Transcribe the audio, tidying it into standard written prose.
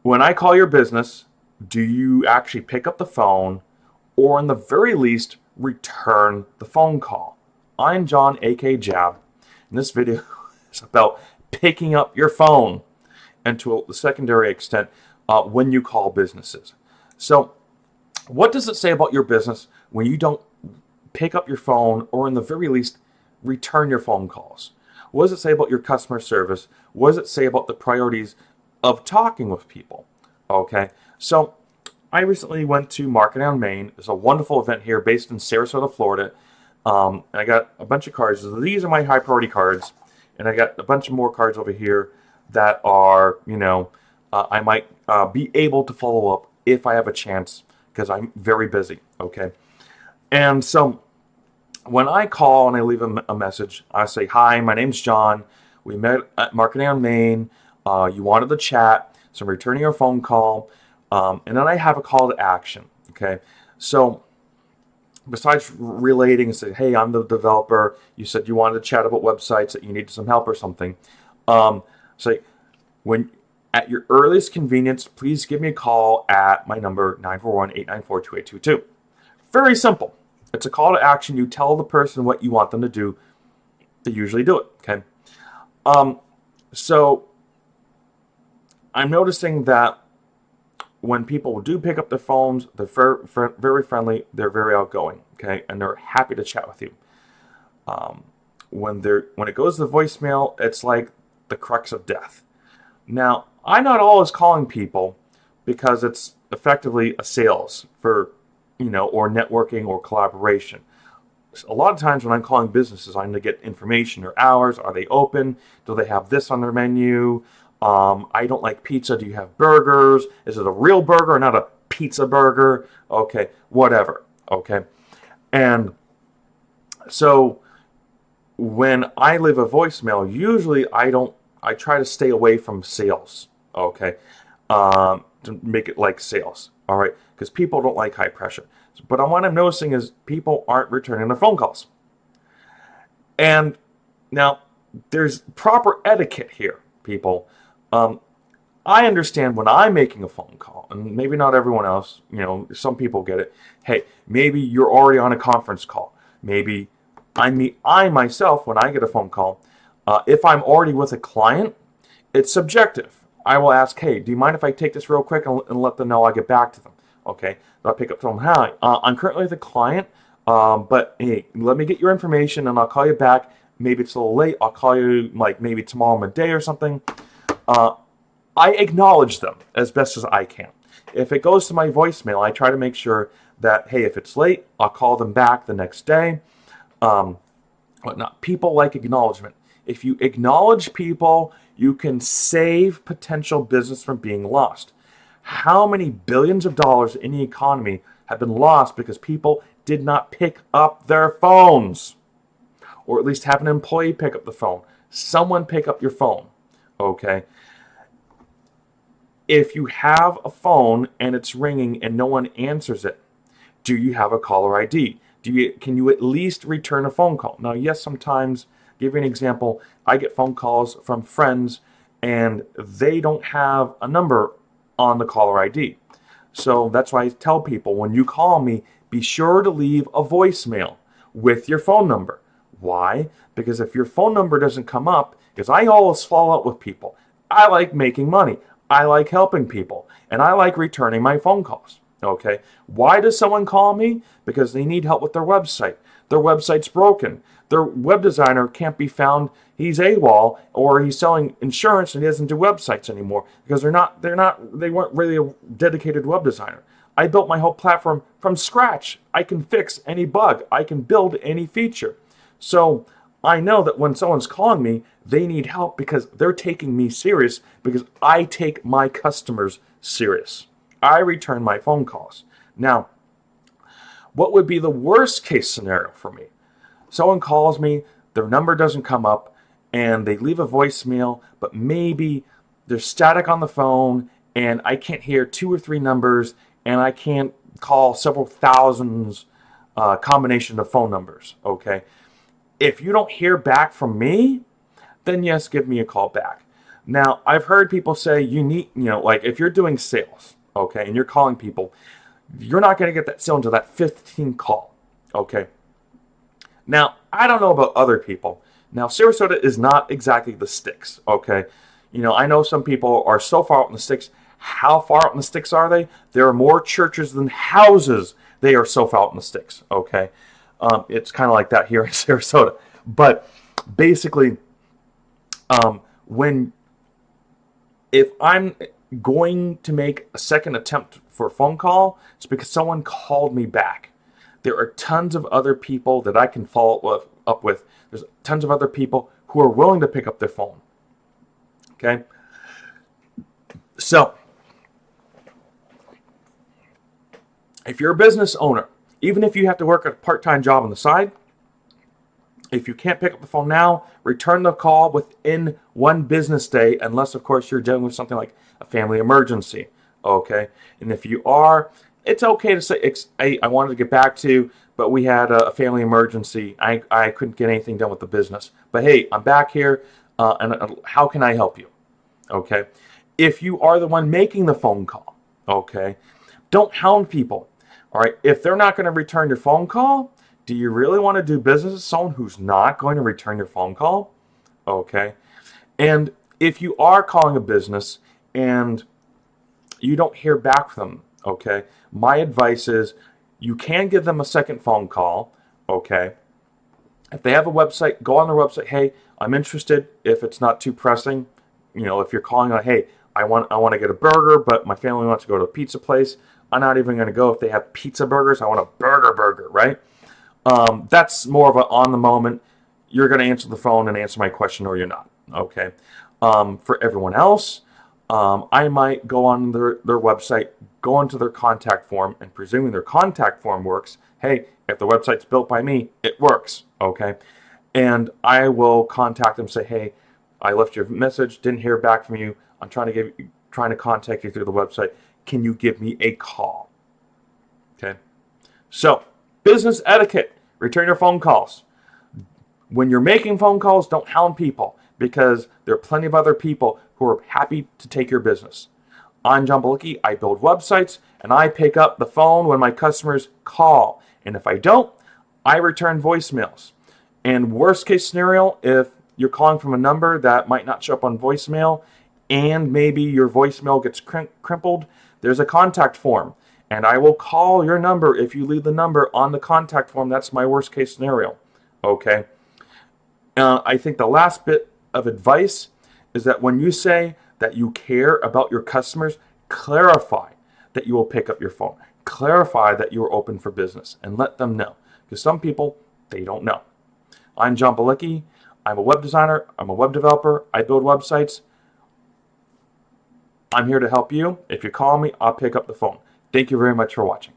When I call your business, do you actually pick up the phone or, in the very least, return the phone call? I'm John, aka Jab, and this video is about picking up your phone and, to a secondary extent, when you call businesses. So, what does it say about your business when you don't pick up your phone or, in the very least, return your phone calls? What does it say about your customer service? What does it say about the priorities of talking with people? Okay, so I recently went to Market on Main. It's a wonderful event here based in Sarasota, Florida. And I got a bunch of cards. These are my high priority cards. And I got a bunch of more cards over here that are, I might be able to follow up if I have a chance because I'm very busy. Okay. And so when I call and I leave a message, I say, "Hi, my name's John. We met at Marketing on Main. You wanted to chat, so I'm returning your phone call." And then I have a call to action. Okay. So besides relating and saying, "Hey, I'm the developer. You said you wanted to chat about websites, that you needed some help or something." Say, when at your earliest convenience, please give me a call at my number 941-894-2822. Very simple. It's a call to action. You tell the person what you want them to do. They usually do it. Okay. So I'm noticing that when people do pick up their phones, they're very friendly. They're very outgoing. Okay, and they're happy to chat with you. When it goes to voicemail, it's like the crux of death. Now, I'm not always calling people because it's effectively a sales for, or networking or collaboration. A lot of times when I'm calling businesses, I'm to get information. Their hours, are they open? Do they have this on their menu? I don't like pizza. Do you have burgers? Is it a real burger or not a pizza burger? Okay, whatever. Okay. And so when I leave a voicemail, usually I try to stay away from sales. Okay. To make it like sales. All right. Because people don't like high pressure. But what I'm noticing is people aren't returning their phone calls. And now there's proper etiquette here, people. I understand when I'm making a phone call, and maybe not everyone else, some people get it. Hey, maybe you're already on a conference call. Maybe I myself, when I get a phone call, if I'm already with a client, it's subjective. I will ask, "Hey, do you mind if I take this real quick and let them know I'll get back to them?" Okay, so I pick up the phone. "Hi, I'm currently with a client, but hey, let me get your information and I'll call you back. Maybe it's a little late. I'll call you like maybe tomorrow midday or something." I acknowledge them as best as I can. If it goes to my voicemail, I try to make sure that, hey, if it's late, I'll call them back the next day. Whatnot. People like acknowledgement. If you acknowledge people, you can save potential business from being lost. How many billions of dollars in the economy have been lost because people did not pick up their phones? Or at least have an employee pick up the phone. Someone pick up your phone. Okay? If you have a phone and it's ringing and no one answers it, do you have a caller ID? Can you at least return a phone call? Now, yes, sometimes, give you an example, I get phone calls from friends and they don't have a number on the caller ID. So that's why I tell people, when you call me, be sure to leave a voicemail with your phone number. Why? Because if your phone number doesn't come up, because I always follow up with people. I like making money. I like helping people. And I like returning my phone calls. Okay? Why does someone call me? Because they need help with their website. Their website's broken. Their web designer can't be found. He's AWOL, or he's selling insurance and he doesn't do websites anymore because they weren't really a dedicated web designer. I built my whole platform from scratch. I can fix any bug. I can build any feature. So I know that when someone's calling me, they need help because they're taking me serious, because I take my customers serious. I return my phone calls. Now, what would be the worst case scenario for me? Someone calls me, their number doesn't come up, and they leave a voicemail, but maybe there's static on the phone, and I can't hear 2 or 3 numbers, and I can't call several thousands combination of phone numbers, okay? If you don't hear back from me, then yes, give me a call back. Now, I've heard people say you need, like if you're doing sales, okay, and you're calling people, you're not going to get that sale until that 15th call, okay? Now, I don't know about other people. Now, Sarasota is not exactly the sticks, okay? I know some people are so far out in the sticks. How far out in the sticks are they? There are more churches than houses. They are so far out in the sticks, okay? It's kind of like that here in Sarasota. But basically, when if I'm going to make a second attempt for a phone call, it's because someone called me back. There are tons of other people that I can follow up with. There's tons of other people who are willing to pick up their phone. Okay? So, if you're a business owner, even if you have to work a part-time job on the side, if you can't pick up the phone now, return the call within one business day, unless, of course, you're dealing with something like a family emergency. Okay? And if you are, it's okay to say, I wanted to get back to, but we had a family emergency. I couldn't get anything done with the business. But hey, I'm back here, and how can I help you? Okay? If you are the one making the phone call, okay, don't hound people. All right? If they're not going to return your phone call, do you really want to do business with someone who's not going to return your phone call? Okay. And if you are calling a business and you don't hear back from them, okay, my advice is you can give them a second phone call, okay. If they have a website, go on their website. Hey, I'm interested. If it's not too pressing, if you're calling like, hey, I want to get a burger, but my family wants to go to a pizza place. I'm not even going to go if they have pizza burgers. I want a burger, right? That's more of an on the moment. You're going to answer the phone and answer my question, or you're not. Okay. For everyone else, I might go on their website, go into their contact form, and presuming their contact form works, hey, if the website's built by me, it works. Okay. And I will contact them, say, hey, I left your message, didn't hear back from you. I'm trying to contact you through the website. Can you give me a call? Okay. So, business etiquette. Return your phone calls. When you're making phone calls, don't hound people because there are plenty of other people who are happy to take your business. I'm John Balicki. I build websites and I pick up the phone when my customers call. And if I don't, I return voicemails. And worst case scenario, if you're calling from a number that might not show up on voicemail and maybe your voicemail gets crumpled, there's a contact form. And I will call your number if you leave the number on the contact form. That's my worst case scenario. Okay. I think the last bit of advice is that when you say that you care about your customers, clarify that you will pick up your phone. Clarify that you are open for business and let them know. Because some people, they don't know. I'm John Balicki. I'm a web designer. I'm a web developer. I build websites. I'm here to help you. If you call me, I'll pick up the phone. Thank you very much for watching.